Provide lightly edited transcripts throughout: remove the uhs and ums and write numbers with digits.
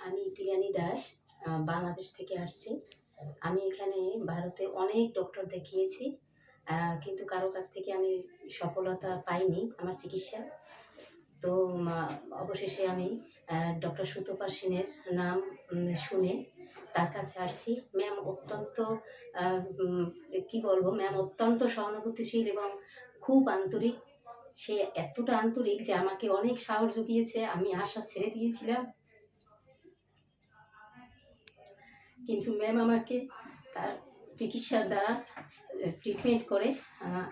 আমি তিরানি দাস বাংলাদেশ থেকে আসছি। আমি এখানে ভারতে অনেক ডক্টর দেখিয়েছি, কিন্তু কারো কাছ থেকে আমি সফলতা পাইনি আমার চিকিৎসায়। তো অবশেষে আমি ডক্টর সুতপা সেনের নাম শুনে তার কাছে আসছি। ম্যাম অত্যন্ত কী বলবো, ম্যাম অত্যন্ত সহানুভূতিশীল এবং খুব আন্তরিক। সে এতটা আন্তরিক যে আমাকে অনেক সাহস জুগিয়েছে। আমি আশা ছেড়ে দিয়েছিলাম, কিন্তু ম্যাম আমাকে তার চিকিৎসার দ্বারা ট্রিটমেন্ট করে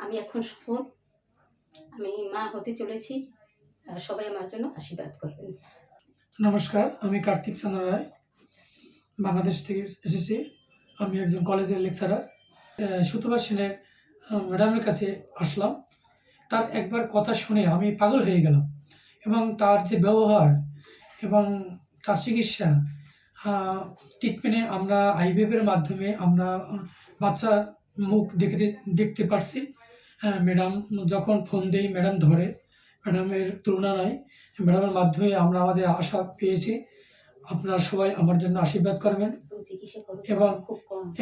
আমি এখন সফল। আমি মা হতে চলেছি। সবাই আমার জন্য আশীর্বাদ করবেন। নমস্কার, আমি কার্তিক চন্দ্র রায়, বাংলাদেশ থেকে এসেছি। আমি একজন কলেজের লেকচারার। সুতপা সেনের ম্যাডামের কাছে আসলাম। তার একবার কথা শুনে আমি পাগল হয়ে গেলাম, এবং তার যে ব্যবহার এবং তার চিকিৎসা ট্রিটমেন্টে আমরা আইভিএফের মাধ্যমে আমরা বাচ্চার মুখ দেখতে পারছি। ম্যাডাম যখন ফোন দেই ম্যাডাম ধরে, ম্যাডামের তুলনা নাই। ম্যাডামের মাধ্যমে আমরা আমাদের আশা পেয়েছি। আপনারা সবাই আমার জন্য আশীর্বাদ করবেন।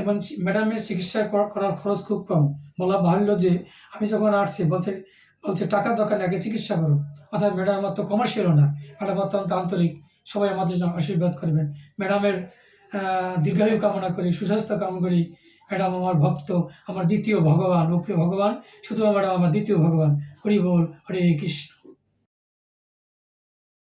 এবং ম্যাডামের চিকিৎসা করার খরচ খুব কম। বলা বাহুল্য যে আমি যখন আসছি বলছে টাকার দরকার আগে চিকিৎসা করো। অর্থাৎ ম্যাডাম আমার তো কমার্শিয়ালও না, ম্যাডাম অত্যন্ত আন্তরিক। সবাই আমাদের জন্য আশীর্বাদ করবেন। ম্যাডামের দীর্ঘায়ু কামনা করি, সুস্বাস্থ্য কামনা করি। ম্যাডাম আমার ভক্ত, আমার দ্বিতীয় ভগবান, ও প্রিয় ভগবান। সুতরাং ম্যাডাম আমার দ্বিতীয় ভগবান। হরি বল, হরে কৃষ্ণ।